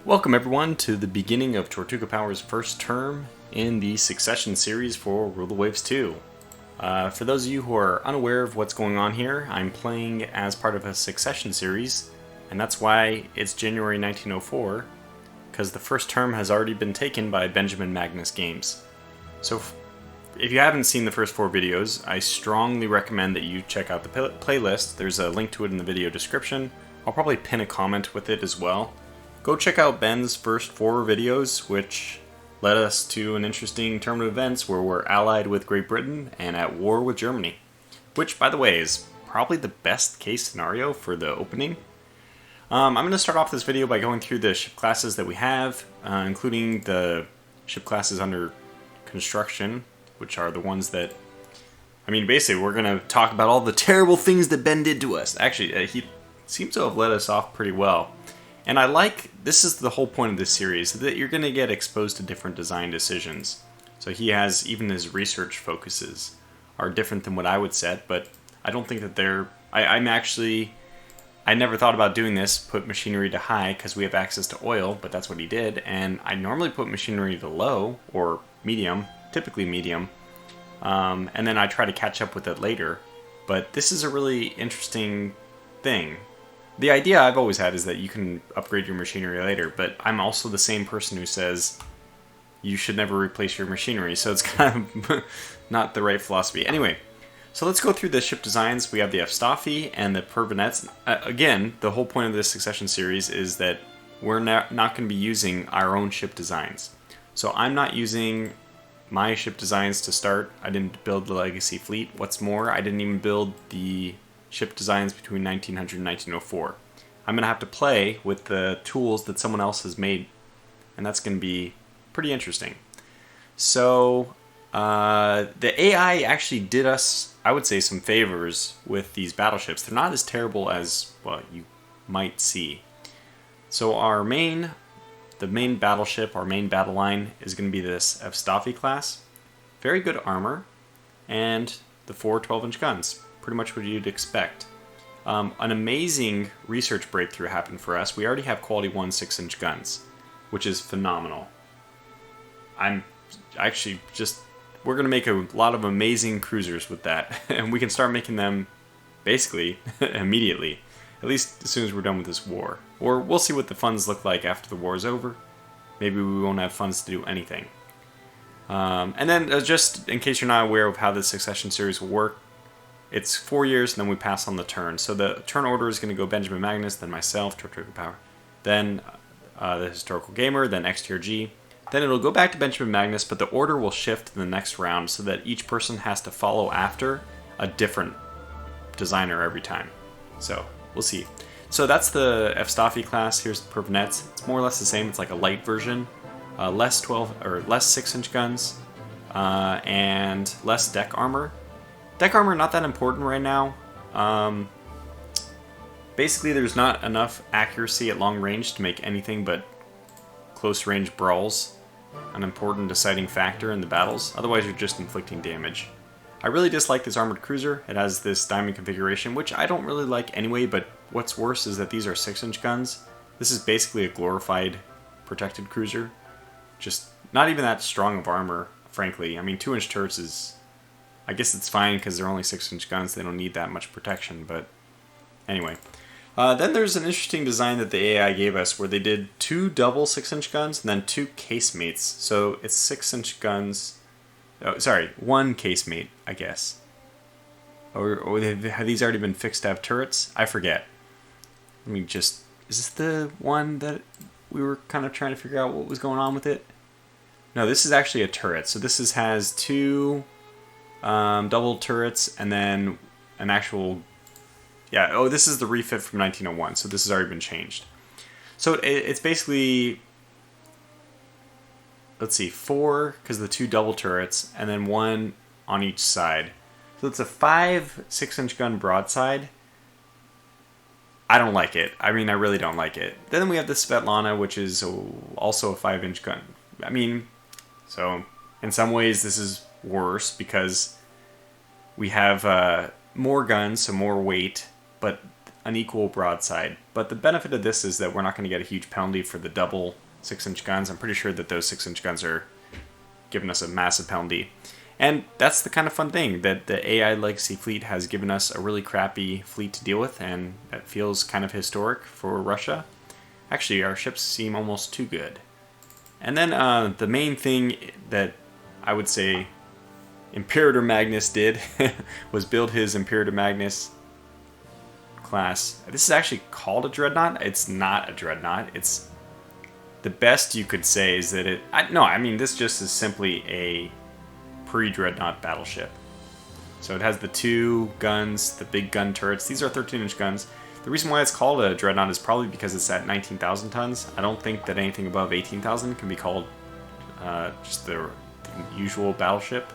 Welcome everyone to the beginning of Tortuga Power's first term in the Succession series for Rule the Waves 2. For those of you who are unaware of what's going on here, I'm playing as part of a Succession series, and that's why it's January 1904, because the first term has already been taken by Benjamin Magnus Games. So if you haven't seen the first 4 videos, I strongly recommend that you check out the playlist. There's a link to it in the video description. I'll probably pin a comment with it as well. Go check out Ben's first 4 videos, which led us to an interesting turn of events where we're allied with Great Britain and at war with Germany. Which, by the way, is probably the best case scenario for the opening. I'm going to start off this video by going through the ship classes that we have, including the ship classes under construction, which are the ones that... basically we're going to talk about all the terrible things that Ben did to us. Actually, he seems to have led us off pretty well. And this is the whole point of this series, that you're going to get exposed to different design decisions. So he has, even his research focuses are different than what I would set, but I don't think that they're... I never thought about doing this, put machinery to high, because we have access to oil, but that's what he did. And I normally put machinery to low, or medium, typically medium, and then I try to catch up with it later. But this is a really interesting thing. The idea I've always had is that you can upgrade your machinery later, but I'm also the same person who says you should never replace your machinery, so it's kind of not the right philosophy. Anyway, so let's go through the ship designs. We have the F-Staffi and the Pervenets. Again, the whole point of this Succession series is that we're not going to be using our own ship designs. So I'm not using my ship designs to start. I didn't build the Legacy Fleet. What's more, I didn't even build the ship designs between 1900 and 1904. I'm going to have to play with the tools that someone else has made, and that's going to be pretty interesting. So, the AI actually did us, I would say, some favors with these battleships. They're not as terrible as, well, you might see. So the main battleship, our main battle line, is going to be this F-Staffi class. Very good armor, and the 4 12-inch guns. Pretty much what you'd expect. An amazing research breakthrough happened for us. We already have quality 1 6-inch guns, which is phenomenal. We're going to make a lot of amazing cruisers with that, and we can start making them basically immediately, at least as soon as we're done with this war. Or we'll see what the funds look like after the war is over. Maybe we won't have funds to do anything. And then, just in case you're not aware of how the Succession series will work, it's 4 years, and then we pass on the turn. So the turn order is going to go Benjamin Magnus, then myself, Tortuga Power, then the Historical Gamer, then XTRG. Then it'll go back to Benjamin Magnus, but the order will shift in the next round so that each person has to follow after a different designer every time. So we'll see. So that's the F-Staffi class. Here's the Pervenets. It's more or less the same. It's like a light version. Less 6-inch guns, and less deck armor. Deck armor not that important right now. Basically, there's not enough accuracy at long range to make anything but close range brawls an important deciding factor in the battles. Otherwise, you're just inflicting damage. I really dislike this armored cruiser. It has this diamond configuration, which I don't really like anyway, but what's worse is that these are 6-inch guns. This is basically a glorified protected cruiser. Just not even that strong of armor, frankly. 2-inch turrets is... I guess it's fine because they're only 6-inch guns. They don't need that much protection, but anyway. Then there's an interesting design that the AI gave us where they did 2 double 6-inch guns and then 2 casemates. So it's 6-inch guns. Oh, sorry, 1 casemate, I guess. Or have these already been fixed to have turrets? I forget. Is this the one that we were kind of trying to figure out what was going on with it? No, this is actually a turret. So this has 2... double turrets, and then an actual... this is the refit from 1901, so this has already been changed. So it's basically... Let's see, 4, because the 2 double turrets, and then 1 on each side. So it's a 5 6-inch gun broadside. I don't like it. I really don't like it. Then we have the Svetlana, which is also a 5-inch gun. So in some ways this is worse because we have more guns, so more weight, but unequal broadside. But the benefit of this is that we're not going to get a huge penalty for the double 6-inch guns. I'm pretty sure that those 6-inch guns are giving us a massive penalty. And that's the kind of fun thing, that the AI Legacy fleet has given us a really crappy fleet to deal with, and that feels kind of historic for Russia. Actually, our ships seem almost too good. And then the main thing that I would say Imperator Magnus did was build his Imperator Magnus class. This is actually called a dreadnought. It's not a dreadnought. It's the best you could say is that this just is simply a pre-dreadnought battleship. So it has the 2 guns, the big gun turrets. These are 13-inch guns. The reason why it's called a dreadnought is probably because it's at 19,000 tons. I don't think that anything above 18,000 can be called just the usual battleship.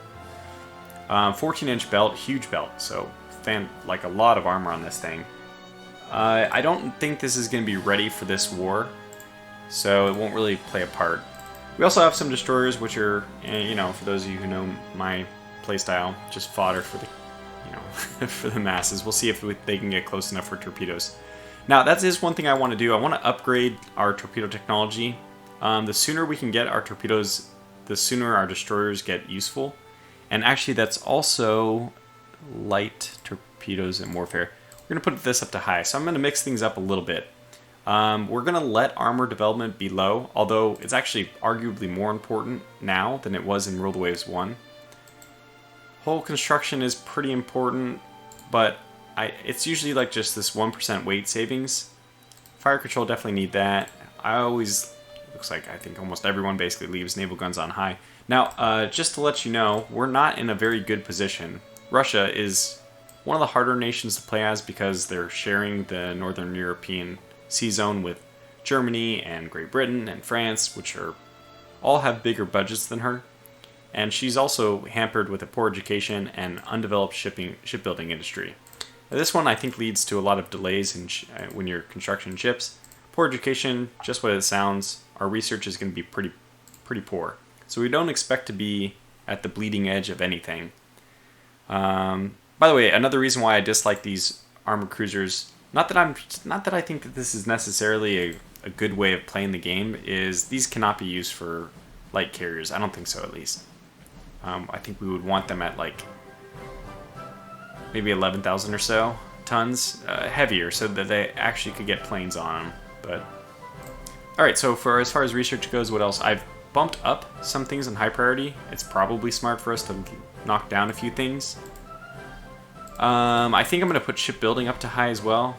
14-inch belt, huge belt, so like a lot of armor on this thing. I don't think this is going to be ready for this war, so it won't really play a part. We also have some destroyers, which are, for those of you who know my playstyle, just fodder for the, for the masses. We'll see if they can get close enough for torpedoes. Now, that is one thing I want to do. I want to upgrade our torpedo technology. The sooner we can get our torpedoes, the sooner our destroyers get useful. And actually, that's also light torpedoes in warfare. We're going to put this up to high, so I'm going to mix things up a little bit. We're going to let armor development be low, although it's actually arguably more important now than it was in Rule the Waves 1. Hull construction is pretty important, but it's usually like just this 1% weight savings. Fire control definitely need that. Looks like I think almost everyone basically leaves naval guns on high. Now, just to let you know, we're not in a very good position. Russia is one of the harder nations to play as because they're sharing the Northern European sea zone with Germany and Great Britain and France, which all have bigger budgets than her. And she's also hampered with a poor education and undeveloped shipbuilding industry. Now, this one I think leads to a lot of delays when you're constructing ships. Poor education, just what it sounds. Our research is going to be pretty poor. So we don't expect to be at the bleeding edge of anything. By the way, another reason why I dislike these armored cruisers, not that I think that this is necessarily a good way of playing the game, is these cannot be used for light carriers. I don't think so, at least. I think we would want them at like maybe 11,000 or so tons, heavier, so that they actually could get planes on them. But all right, so as far as research goes, what else? I've bumped up some things in high priority. It's probably smart for us to knock down a few things. I think I'm going to put shipbuilding up to high as well.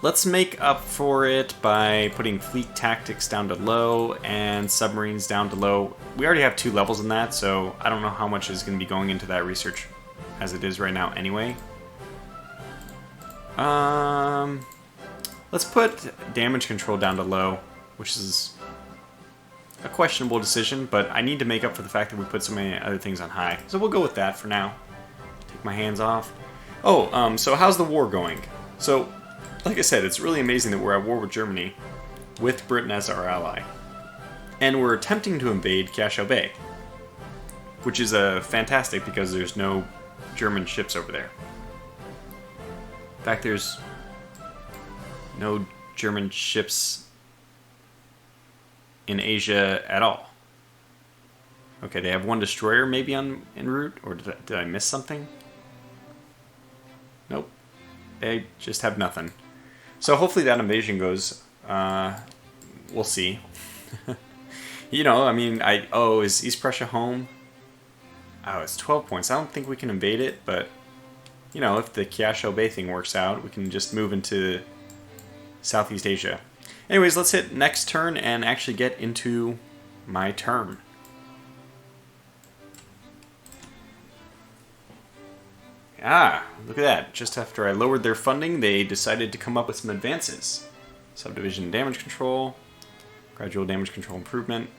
Let's make up for it by putting fleet tactics down to low and submarines down to low. We already have 2 levels in that, so I don't know how much is going to be going into that research as it is right now anyway. Let's put damage control down to low, which is a questionable decision, but I need to make up for the fact that we put so many other things on high. So we'll go with that for now. Take my hands off. Oh, so how's the war going? So, like I said, it's really amazing that we're at war with Germany, with Britain as our ally. And we're attempting to invade Kiasho Bay, which is fantastic because there's no German ships over there. In fact, there's no German ships in Asia at all. Okay, they have 1 destroyer maybe en route, or did I miss something? Nope. They just have nothing. So hopefully that invasion goes. We'll see. Is East Prussia home? Oh, it's 12 points. I don't think we can invade it, but if the Kiasho Bay thing works out, we can just move into Southeast Asia. Anyways, let's hit next turn and actually get into my turn. Ah, look at that. Just after I lowered their funding, they decided to come up with some advances. Subdivision damage control, gradual damage control improvement.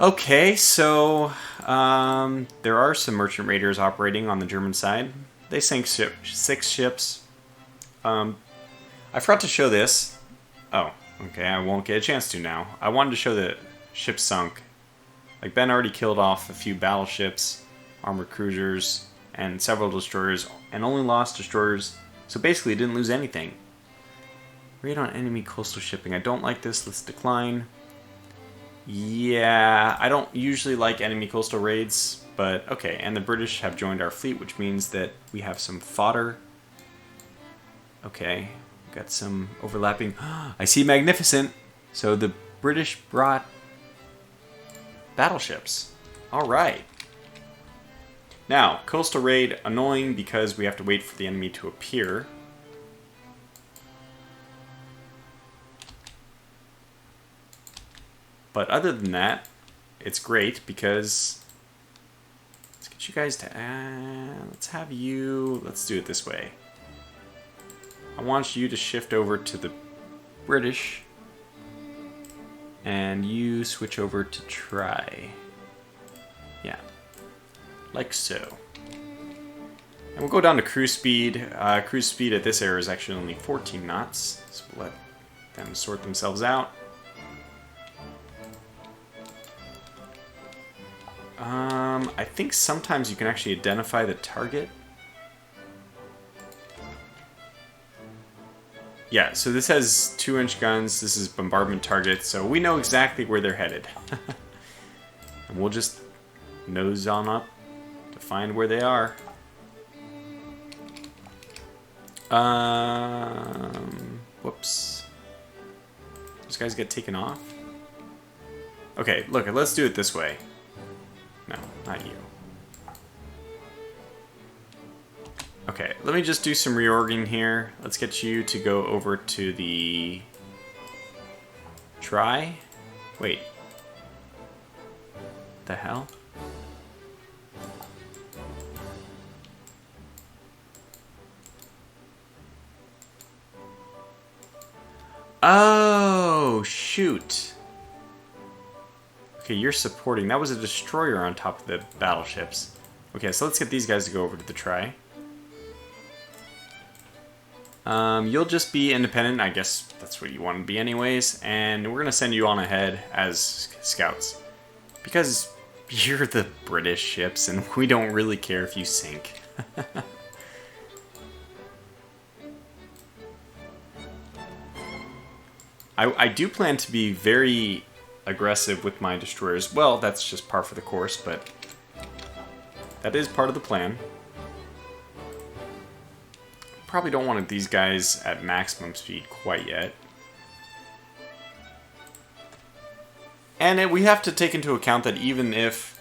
Okay, so there are some merchant raiders operating on the German side. They sank 6 ships. I forgot to show this. Oh, okay, I won't get a chance to now. I wanted to show the ships sunk. Like, Ben already killed off a few battleships, armored cruisers, and several destroyers, and only lost destroyers, so basically didn't lose anything. Raid on enemy coastal shipping. I don't like this. Let's decline. Yeah, I don't usually like enemy coastal raids, but okay. And the British have joined our fleet, which means that we have some fodder. Okay, got some overlapping. I see Magnificent. So the British brought battleships. All right. Now, coastal raid, annoying because we have to wait for the enemy to appear. But other than that, it's great because let's get you guys to let's do it this way. I want you to shift over to the British and you switch over to try. Yeah, like so. And we'll go down to cruise speed. Cruise speed at this area is actually only 14 knots, so we'll let them sort themselves out. I think sometimes you can actually identify the target. Yeah, so this has 2-inch guns, this is bombardment target, so we know exactly where they're headed. And we'll just nose on up to find where they are. Whoops. Those guys get taken off? Okay, look, let's do it this way. No, not you. Okay, let me just do some reorging here. Let's get you to go over to the... Try? Wait. The hell? Oh, shoot. Okay, you're supporting. That was a destroyer on top of the battleships. Okay, so let's get these guys to go over to the try. You'll just be independent. I guess that's what you want to be anyways. And we're going to send you on ahead as scouts. Because you're the British ships and we don't really care if you sink. I do plan to be very aggressive with my destroyers. Well, that's just par for the course, but that is part of the plan. Probably don't want these guys at maximum speed quite yet. And we have to take into account that even if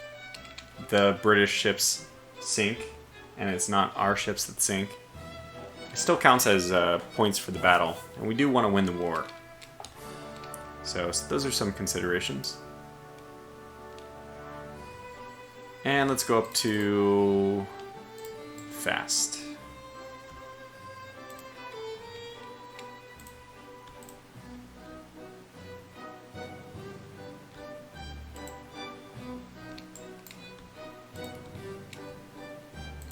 the British ships sink, and it's not our ships that sink, it still counts as points for the battle, and we do want to win the war. So those are some considerations. And let's go up to fast.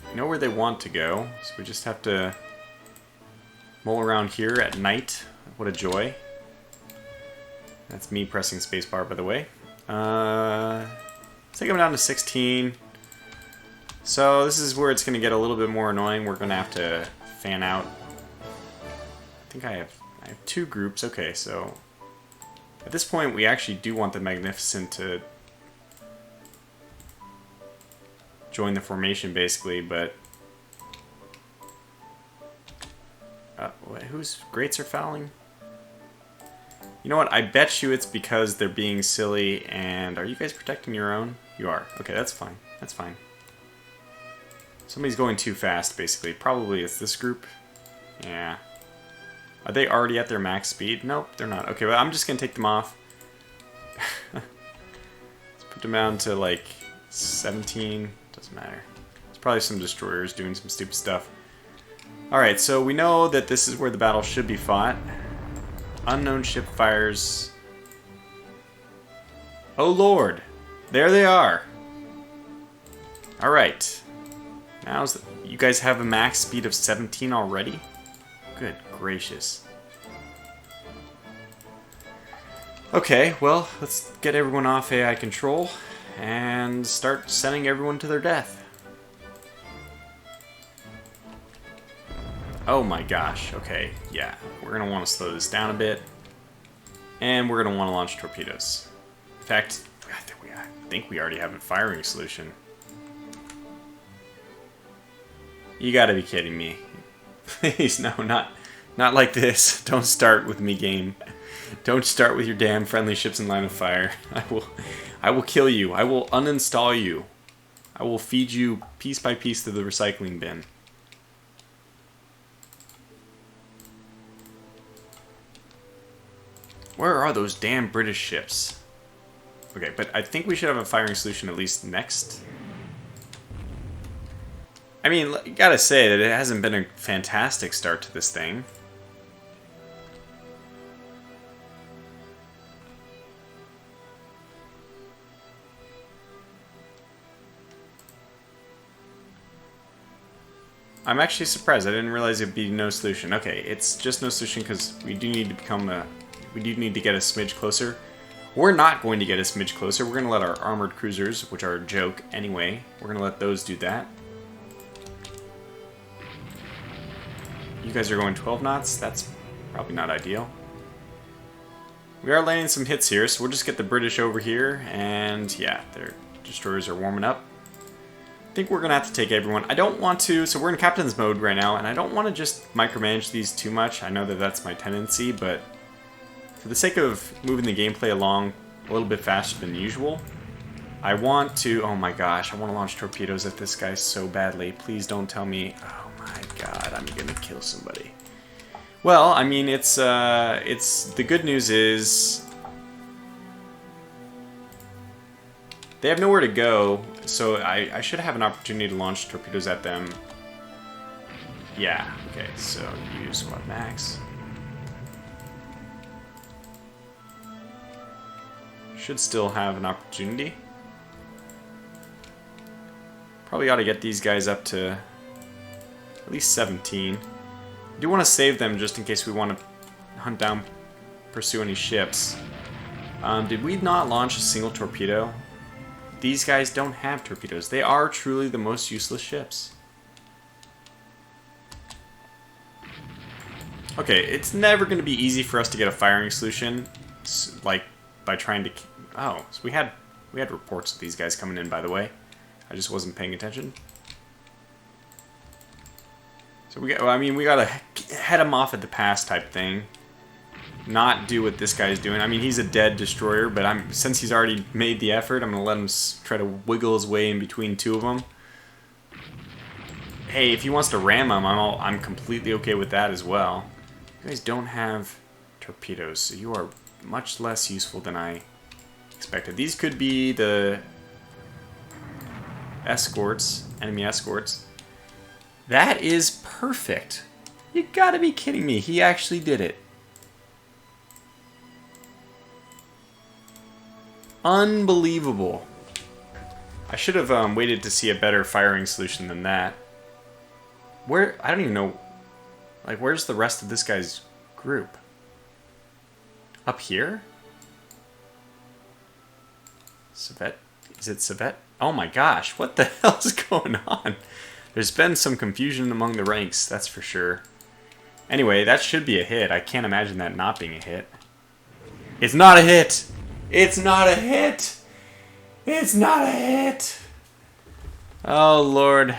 We know where they want to go, so we just have to mull around here at night. What a joy. That's me pressing spacebar, by the way. Let's take them down to 16. So this is where it's going to get a little bit more annoying. We're going to have to fan out. I think I have 2 groups. Okay, so at this point we actually do want the Magnificent to join the formation, basically, but wait, whose grates are fouling? You know what? I bet you it's because they're being silly. And are you guys protecting your own? You are. Okay, that's fine. That's fine. Somebody's going too fast, basically. Probably it's this group. Yeah. Are they already at their max speed? Nope, they're not. Okay, well, I'm just gonna take them off. Let's put them down to like 17. Doesn't matter. There's probably some destroyers doing some stupid stuff. Alright, so we know that this is where the battle should be fought. Unknown ship fires. Oh lord! There they are! Alright. Now, you guys have a max speed of 17 already? Good gracious. Okay, well, let's get everyone off AI control and start sending everyone to their death. Oh my gosh. Okay, yeah. We're going to want to slow this down a bit. And we're going to want to launch torpedoes. In fact, I think we already have a firing solution. You gotta be kidding me. Please, no, not like this. Don't start with me, game. Don't start with your damn friendly ships in line of fire. I will kill you. I will uninstall you. I will feed you piece by piece to the recycling bin. Where are those damn British ships? Okay, but I think we should have a firing solution at least next. I mean, you gotta say that it hasn't been a fantastic start to this thing. I'm actually surprised. I didn't realize it'd be no solution. Okay, it's just no solution because we do need to get a smidge closer. We're not going to get a smidge closer. We're going to let our armored cruisers, which are a joke anyway, we're going to let those do that. You guys are going 12 knots. That's probably not ideal. We are landing some hits here, so we'll just get the British over here, and yeah, their destroyers are warming up. I think we're going to have to take everyone. I don't want to, so we're in captain's mode right now, and I don't want to just micromanage these too much. I know that that's my tendency, but for the sake of moving the gameplay along a little bit faster than usual, I want to, oh my gosh, I want to launch torpedoes at this guy so badly. Please don't tell me, oh my god, I'm going to kill somebody. Well, I mean, it's the good news is they have nowhere to go, so I should have an opportunity to launch torpedoes at them. Yeah, okay, so use what, max? Should still have an opportunity. Probably ought to get these guys up to at least 17. I do want to save them just in case we want to hunt down, pursue any ships. Did we not launch a single torpedo? These guys don't have torpedoes. They are truly the most useless ships. Okay, it's never going to be easy for us to get a firing solution, like by trying to. Oh, so we had reports of these guys coming in, by the way. I just wasn't paying attention. So we gotta head them off at the pass type thing. Not do what this guy's doing. I mean, he's a dead destroyer, but since he's already made the effort, I'm gonna let him try to wiggle his way in between two of them. Hey, if he wants to ram them, I'm completely okay with that as well. You guys don't have torpedoes, so you are much less useful than I expected. These could be the escorts, enemy escorts. That is perfect. You gotta be kidding me. He actually did it. Unbelievable. I should have waited to see a better firing solution than that. I don't even know. Like, where's the rest of this guy's group? Up here? Savet? Is it Savet? Oh my gosh, what the hell is going on? There's been some confusion among the ranks, that's for sure. Anyway, that should be a hit. I can't imagine that not being a hit. It's not a hit! It's not a hit! It's not a hit! Oh lord.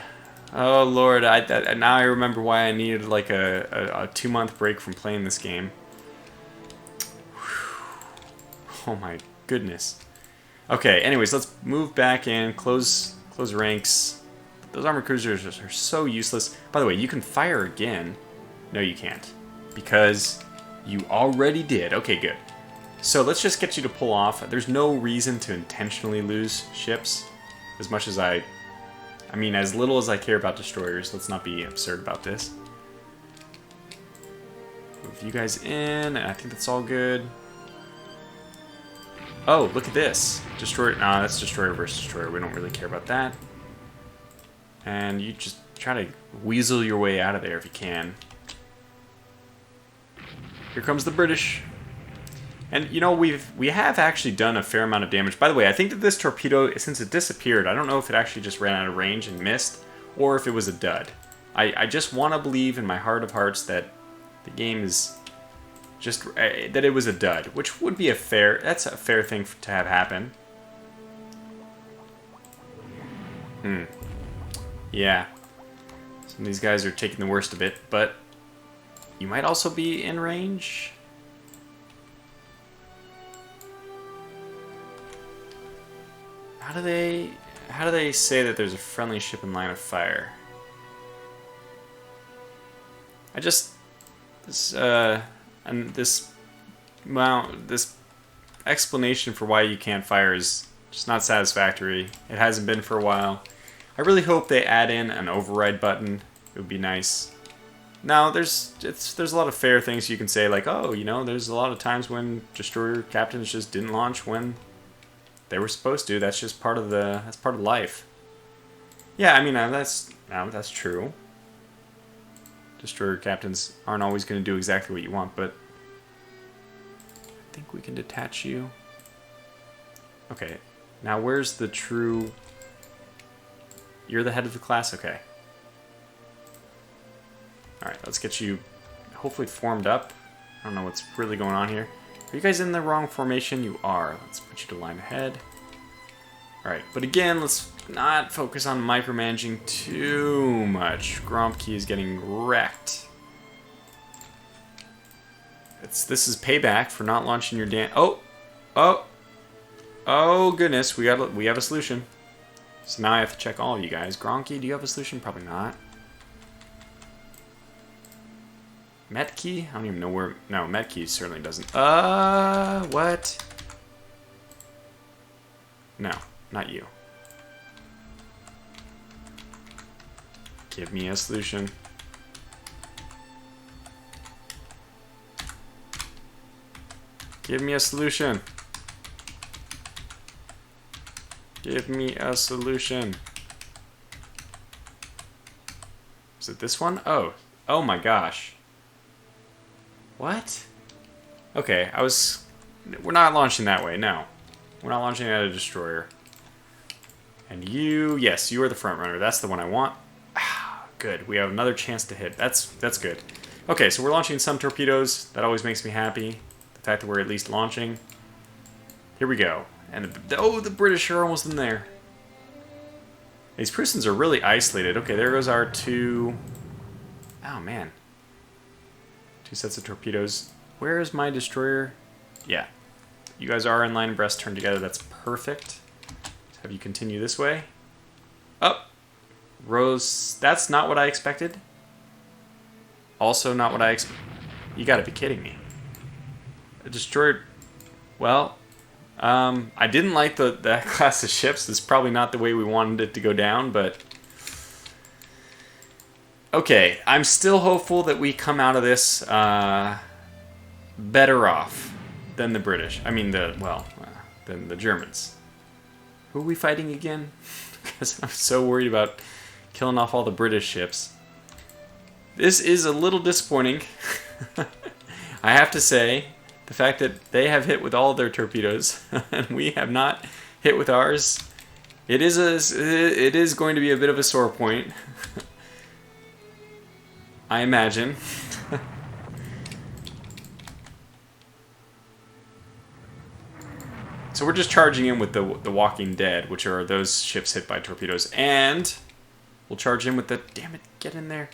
Oh lord. Now I remember why I needed like a 2-month break from playing this game. Oh my goodness. Okay, anyways, let's move back in, close ranks. Those armored cruisers are so useless. By the way, you can fire again. No, you can't. Because you already did. Okay, good. So let's just get you to pull off. There's no reason to intentionally lose ships. As much as I mean, as little as I care about destroyers. Let's not be absurd about this. Move you guys in. I think that's all good. Oh, look at this. Destroyer. Nah, that's destroyer versus destroyer. We don't really care about that. And you just try to weasel your way out of there if you can. Here comes the British. And, you know, we have actually done a fair amount of damage. By the way, I think that this torpedo, since it disappeared, I don't know if it actually just ran out of range and missed, or if it was a dud. I just want to believe in my heart of hearts that the game is just that it was a dud, which would be that's a fair thing to have happen. Yeah. Some of these guys are taking the worst of it, but you might also be in range. How do they say that there's a friendly ship in line of fire? This explanation for why you can't fire is just not satisfactory. It hasn't been for a while. I really hope they add in an override button. It would be nice. Now, there's a lot of fair things you can say, like, oh, you know, there's a lot of times when destroyer captains just didn't launch when they were supposed to. That's just part of life. Yeah, I mean, that's true. Destroyer captains aren't always going to do exactly what you want, but I think we can detach you. Okay, now where's the true... You're the head of the class? Okay. Alright, let's get you hopefully formed up. I don't know what's really going on here. Are you guys in the wrong formation? You are. Let's put you to line ahead. Alright, but again, let's not focus on micromanaging too much. Gromke is getting wrecked. This is payback for not launching your Oh goodness, we have a solution. So now I have to check all of you guys. Gromke, do you have a solution? Probably not. Metke? I don't even know where... No, Metke certainly doesn't. What? No, not you. Give me a solution. Give me a solution. Give me a solution. Is it this one? Oh my gosh. What? Okay, we're not launching that way, no. We're not launching at a destroyer. And yes, you are the front runner. That's the one I want. Ah, good. We have another chance to hit. That's good. Okay, so we're launching some torpedoes. That always makes me happy. The fact that we're at least launching. Here we go. And the British are almost in there. These Prussians are really isolated. Okay, there goes our two... Oh, man. 2 sets of torpedoes. Where is my destroyer? Yeah. You guys are in line abreast, turned together. That's perfect. Let's have you continue this way. Up. Rose. That's not what I expected. Also not what I expected. You gotta be kidding me. A destroyer... Well... I didn't like that class of ships. This is probably not the way we wanted it to go down, but... Okay, I'm still hopeful that we come out of this better off than the British. I mean, than the Germans. Who are we fighting again? Because I'm so worried about killing off all the British ships. This is a little disappointing. I have to say... The fact that they have hit with all of their torpedoes and we have not hit with ours, it is going to be a bit of a sore point. I imagine. So we're just charging in with the Walking Dead, which are those ships hit by torpedoes, and we'll charge in with the... Damn it, get in there.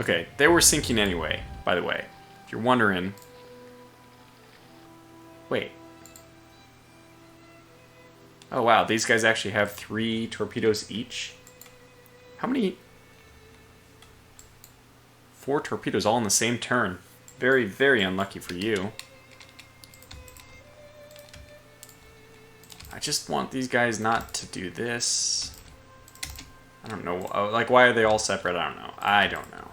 Okay, they were sinking anyway, by the way. If you're wondering... Wait. Oh wow, these guys actually have 3 torpedoes each? How many... 4 torpedoes all in the same turn. Very, very unlucky for you. I just want these guys not to do this. I don't know. Like, why are they all separate? I don't know. I don't know.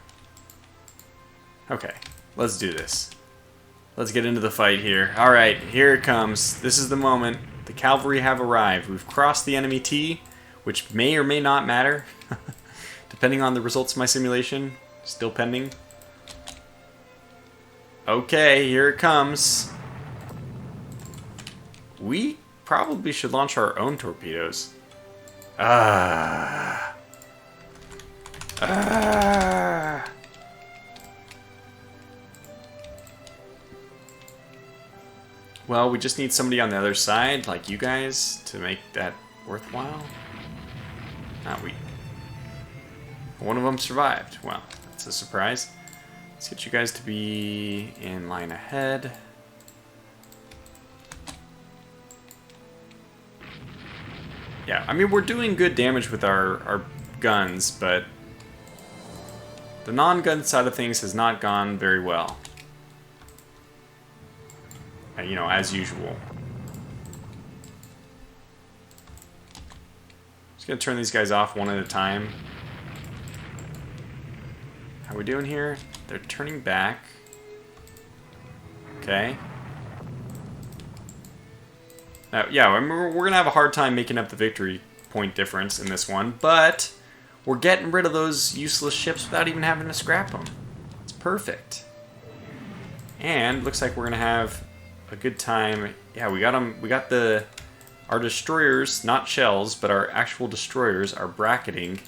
Okay, let's do this. Let's get into the fight here. Alright, here it comes. This is the moment. The cavalry have arrived. We've crossed the enemy T, which may or may not matter, depending on the results of my simulation. Still pending. Okay, here it comes. We probably should launch our own torpedoes. Ah. Ah. Well, we just need somebody on the other side, like you guys, to make that worthwhile. Not we. One of them survived. Well, that's a surprise. Let's get you guys to be in line ahead. Yeah, I mean, we're doing good damage with our guns, but the non-gun side of things has not gone very well. You know, as usual. Just gonna turn these guys off one at a time. How are we doing here? They're turning back. Okay. Now, yeah, I mean, we're gonna have a hard time making up the victory point difference in this one, but we're getting rid of those useless ships without even having to scrap them. It's perfect. And looks like we're gonna have a good time. Yeah, we got them. We got our destroyers, not shells, but our actual destroyers are bracketing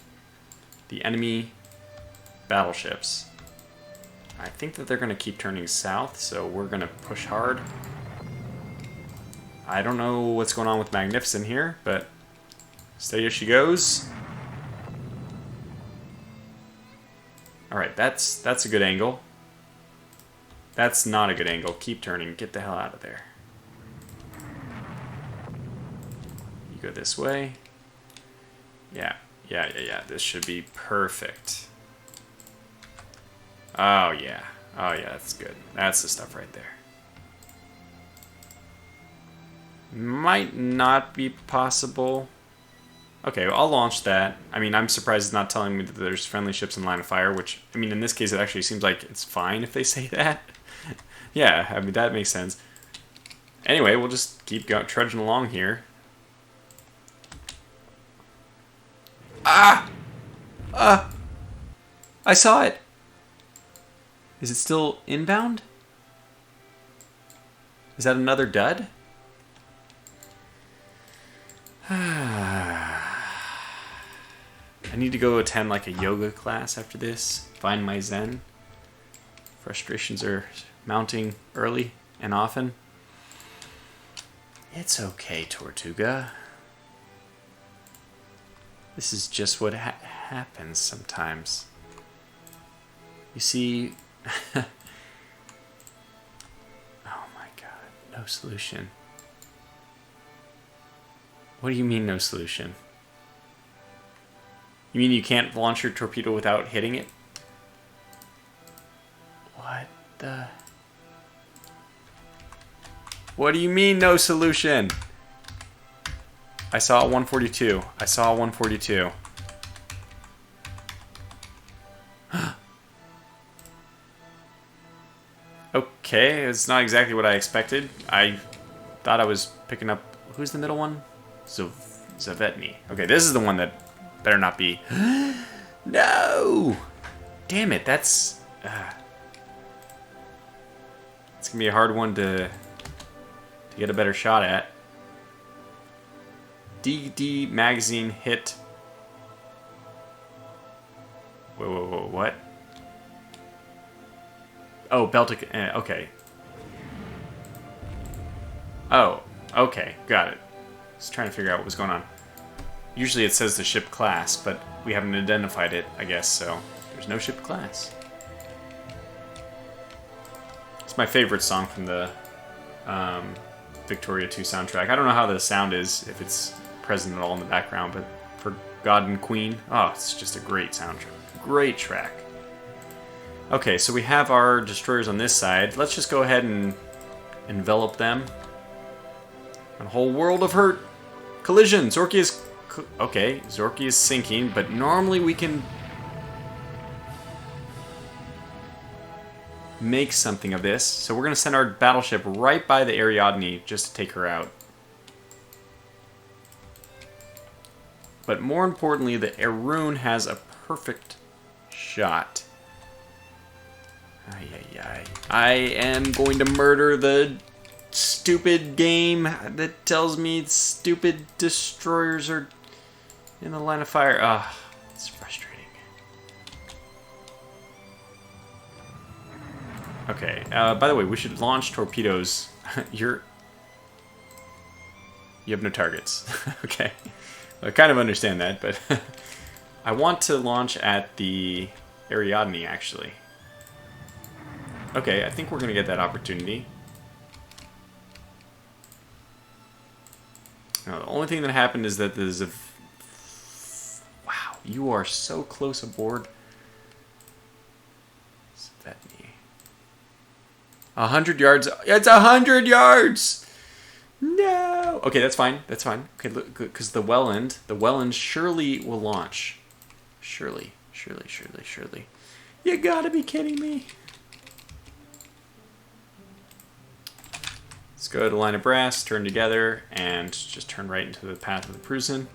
the enemy battleships. I think that they're going to keep turning south, so we're going to push hard. I don't know what's going on with Magnificent here, but steady as she goes. Alright, that's a good angle. That's not a good angle. Keep turning. Get the hell out of there. You go this way. Yeah. This should be perfect. Oh, yeah. Oh, yeah, that's good. That's the stuff right there. Might not be possible. Okay, well, I'll launch that. I mean, I'm surprised it's not telling me that there's friendly ships in line of fire, which, I mean, in this case, it actually seems like it's fine if they say that. Yeah, I mean, that makes sense. Anyway, we'll just keep trudging along here. Ah! I saw it! Is it still inbound? Is that another dud? I need to go attend like a yoga class after this. Find my zen. Frustrations are mounting early and often. It's okay, Tortuga. This is just what happens sometimes. You see... Oh my god, no solution. What do you mean, no solution? You mean you can't launch your torpedo without hitting it? What the... What do you mean, no solution? I saw a 142. I saw a 142. Okay, it's not exactly what I expected. I thought I was picking up... Who's the middle one? Zavetny. Okay, this is the one that better not be... No! Damn it, that's... It's gonna be a hard one to get a better shot at. DD magazine hit. Whoa, what? Oh, Baltic, okay. Oh, okay, got it. Just trying to figure out what was going on. Usually it says the ship class, but we haven't identified it, I guess, so there's no ship class. It's my favorite song from the Victoria 2 soundtrack. I don't know how the sound is, if it's present at all in the background, but for God and Queen, oh, it's just a great soundtrack. Great track. Okay, so we have our destroyers on this side. Let's just go ahead and envelop them. A whole world of hurt. Collision. Zorky is... Okay, Zorky is sinking, but normally we can make something of this. So we're going to send our battleship right by the Ariadne just to take her out. But more importantly, the Arun has a perfect shot. I am going to murder the stupid game that tells me stupid destroyers are In the line of fire. Ah, it's frustrating. Okay, by the way, we should launch torpedoes. You have no targets. Okay. I kind of understand that, but I want to launch at the Ariadne, actually. Okay, I think we're going to get that opportunity. Now, the only thing that happened is that there's a... Wow, you are so close aboard. 100 yards. It's 100 yards! No! Okay, that's fine. That's fine. Okay, look, because the Welland surely will launch. Surely. You gotta be kidding me. Let's go to line of brass, turn together, and just turn right into the path of the Prusen.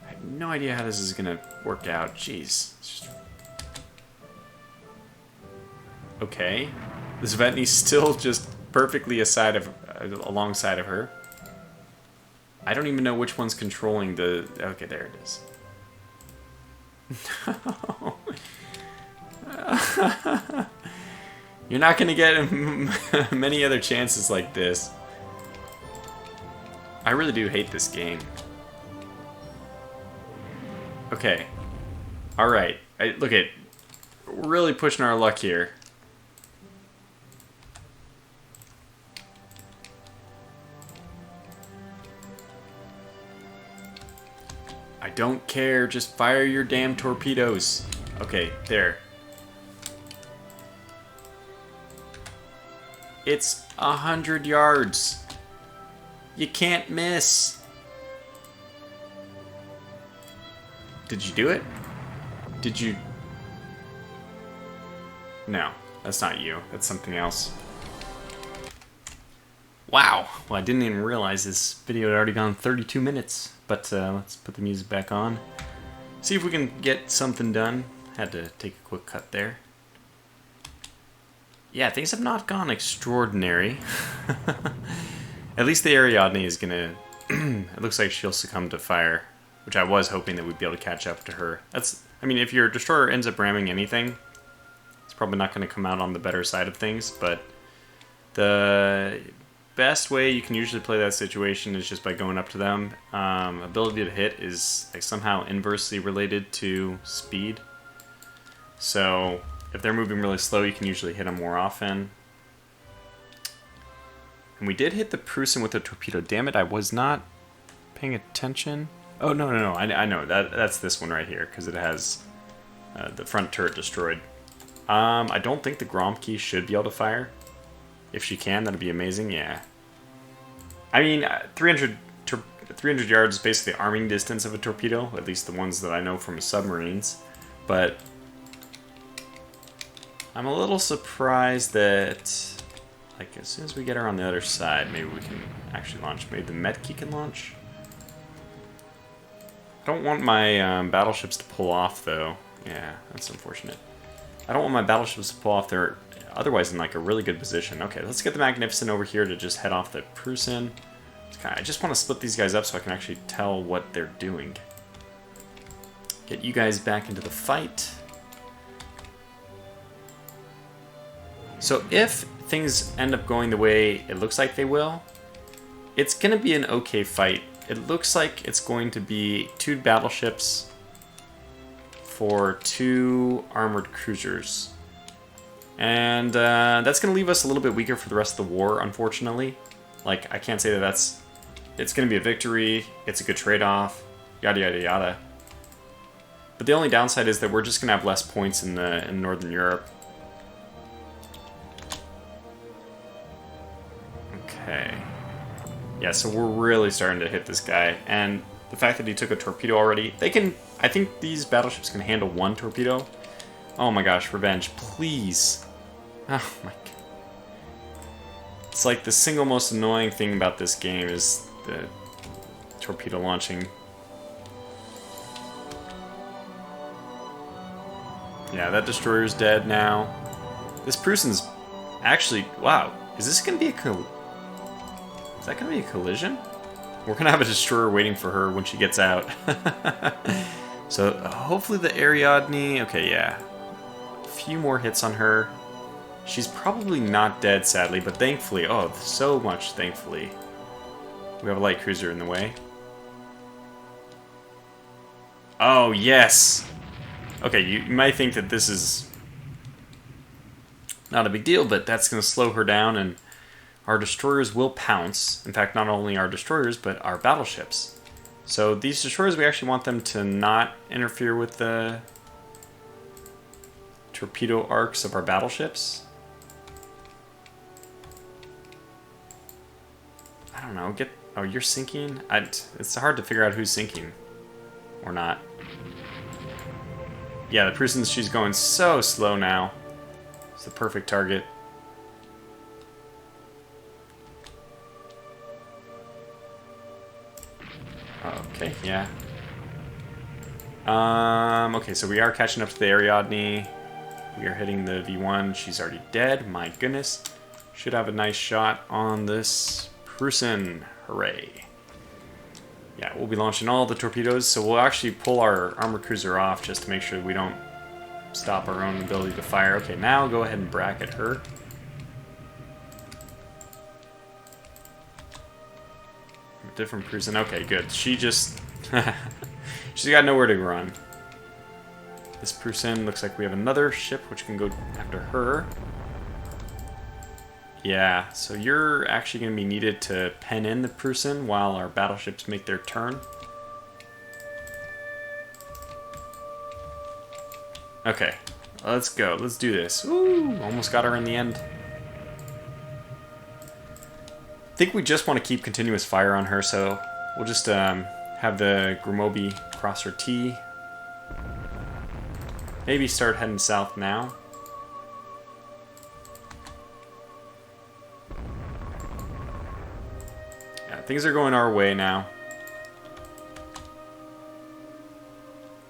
I have no idea how this is gonna work out. Jeez. Okay. This Vetney's still just perfectly alongside of her. I don't even know which one's controlling the... Okay, there it is. No. You're not going to get many other chances like this. I really do hate this game. Okay. Alright. Look at... We're really pushing our luck here. I don't care, just fire your damn torpedoes. Okay, there. It's 100 yards. You can't miss. Did you do it? Did you? No, that's not you. That's something else. Wow. Well, I didn't even realize this video had already gone 32 minutes. But let's put the music back on. See if we can get something done. Had to take a quick cut there. Yeah, things have not gone extraordinary. At least the Ariadne is gonna... It looks like she'll succumb to fire, which I was hoping that we'd be able to catch up to her. I mean, if your destroyer ends up ramming anything, it's probably not going to come out on the better side of things, but the best way you can usually play that situation is just by going up to them. Ability to hit is like somehow inversely related to speed. So if they're moving really slow, you can usually hit them more often. And we did hit the Prusen with a torpedo. Damn it, I was not paying attention. Oh, no. I know. That's this one right here, because it has the front turret destroyed. I don't think the Gromke should be able to fire. If she can, that'd be amazing, yeah. I mean, 300 yards is basically the arming distance of a torpedo, at least the ones that I know from submarines. But I'm a little surprised that, like, as soon as we get her on the other side, maybe we can actually launch. Maybe the Metke can launch? I don't want my battleships to pull off, though. Yeah, that's unfortunate. I don't want my battleships to pull off. They're otherwise in like a really good position. Okay, let's get the Magnificent over here to just head off the Prusen. I just want to split these guys up so I can actually tell what they're doing. Get you guys back into the fight. So if things end up going the way it looks like they will, it's going to be an okay fight. It looks like it's going to be 2 battleships for 2 armored cruisers. And that's going to leave us a little bit weaker for the rest of the war, unfortunately. Like, I can't say that that's... It's going to be a victory, it's a good trade-off, yada yada yada. But the only downside is that we're just going to have less points in Northern Europe. Okay. Yeah, so we're really starting to hit this guy. And the fact that he took a torpedo already, they can... I think these battleships can handle 1 torpedo. Oh my gosh, revenge, please. Oh my god. It's like the single most annoying thing about this game is the torpedo launching. Yeah, that destroyer's dead now. This Prusen's actually... Wow, is this going to be a... Is that going to be a collision? We're gonna have a destroyer waiting for her when she gets out. So hopefully the Ariadne... Okay, yeah. A few more hits on her. She's probably not dead, sadly, but thankfully... Oh, so much thankfully. We have a light cruiser in the way. Oh, yes! Okay, you might think that this is not a big deal, but that's going to slow her down, and our destroyers will pounce. In fact, not only our destroyers, but our battleships. So these destroyers, we actually want them to not interfere with the torpedo arcs of our battleships. I don't know, oh, you're sinking? It's hard to figure out who's sinking or not. Yeah, the Prussians, she's going so slow now. It's the perfect target. Okay, yeah. Okay, so we are catching up to the Ariadne. We are hitting the V1. She's already dead. My goodness. Should have a nice shot on this Prussian. Hooray. Yeah, we'll be launching all the torpedoes, so we'll actually pull our armor cruiser off just to make sure we don't stop our own ability to fire. Okay, now go ahead and bracket her. Different Prussian. Okay, good. She just... she's got nowhere to run. This Prussian looks like we have another ship which can go after her. Yeah, so you're actually going to be needed to pen in the Prussian while our battleships make their turn. Okay, let's go. Let's do this. Ooh, almost got her in the end. I think we just want to keep continuous fire on her, so we'll just have the Grimobi cross her T. Maybe start heading south now. Yeah, things are going our way now.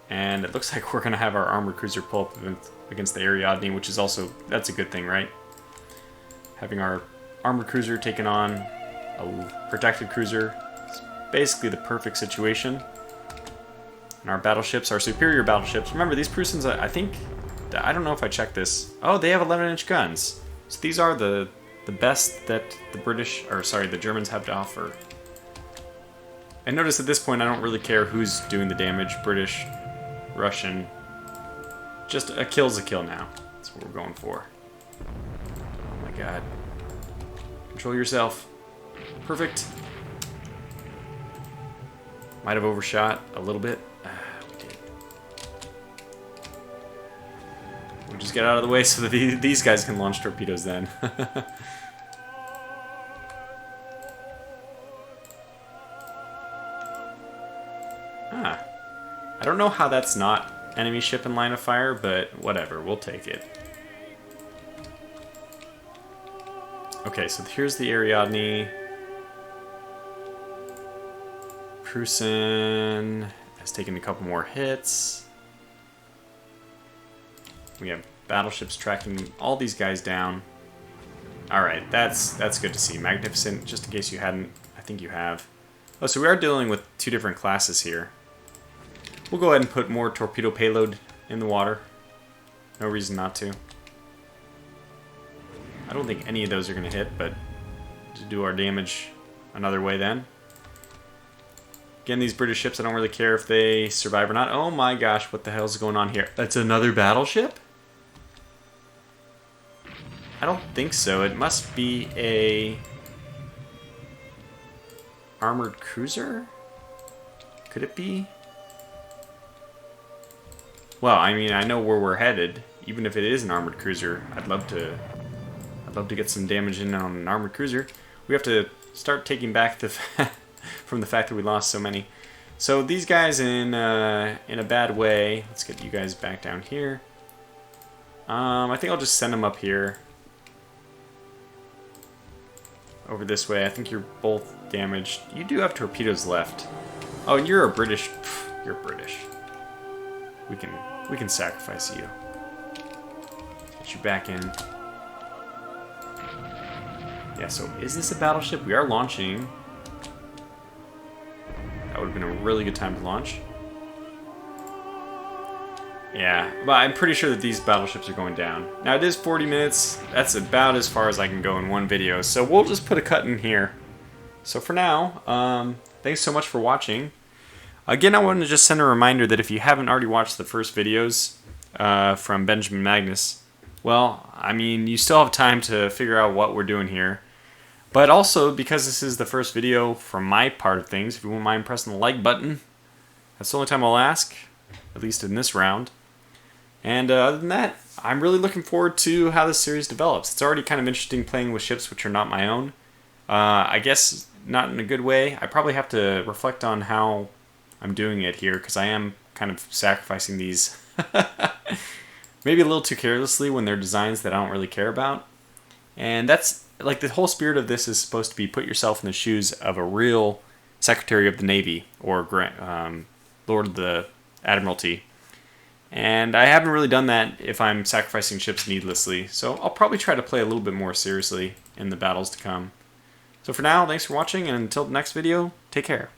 And it looks like we're going to have our armored cruiser pull up against the Ariadne, which is also, that's a good thing, right? Having our armored cruiser taking on a protected cruiser. It's basically the perfect situation. And our battleships, our superior battleships. Remember, these Prussians, I think, I don't know if I checked this. Oh, they have 11-inch guns. So these are the best that the British, or sorry, the Germans have to offer. And notice at this point, I don't really care who's doing the damage. British, Russian. Just a kill's a kill now. That's what we're going for. Oh my god. Control yourself. Perfect. Might have overshot a little bit. We did. We'll just get out of the way so that these guys can launch torpedoes then. I don't know how that's not enemy ship in line of fire, but whatever, we'll take it. Okay, so here's the Ariadne. Prussian has taken a couple more hits. We have battleships tracking all these guys down. Alright, that's good to see. Magnificent, just in case you hadn't, I think you have. Oh, so we are dealing with two different classes here. We'll go ahead and put more torpedo payload in the water. No reason not to. I don't think any of those are going to hit, but to do our damage another way then. Again, these British ships, I don't really care if they survive or not. Oh my gosh, what the hell's going on here? That's another battleship? I don't think so. It must be a armored cruiser? Could it be? Well, I mean, I know where we're headed. Even if it is an armored cruiser, I'd love to get some damage in on an armored cruiser. We have to start taking back the from the fact that we lost so many. So these guys in a bad way. Let's get you guys back down here. I think I'll just send them up here. Over this way. I think you're both damaged. You do have torpedoes left. Oh, you're a British. You're British. We can sacrifice you. Get you back in. Yeah, so is this a battleship? We are launching. would have been a really good time to launch. Yeah, but I'm pretty sure that these battleships are going down. Now it is 40 minutes. That's about as far as I can go in one video. So we'll just put a cut in here. So for now, thanks so much for watching. Again, I want to just send a reminder that if you haven't already watched the first videos from Benjamin Magnus, well, I mean, you still have time to figure out what we're doing here. But also, because this is the first video from my part of things, if you wouldn't mind pressing the like button, that's the only time I'll ask, at least in this round. And other than that, I'm really looking forward to how this series develops. It's already kind of interesting playing with ships which are not my own. I guess not in a good way. I probably have to reflect on how I'm doing it here, because I am kind of sacrificing these maybe a little too carelessly when they're designs that I don't really care about. And that's, like, the whole spirit of this is supposed to be put yourself in the shoes of a real Secretary of the Navy or Lord of the Admiralty. And I haven't really done that if I'm sacrificing ships needlessly, so I'll probably try to play a little bit more seriously in the battles to come. So for now, thanks for watching, and until the next video, take care.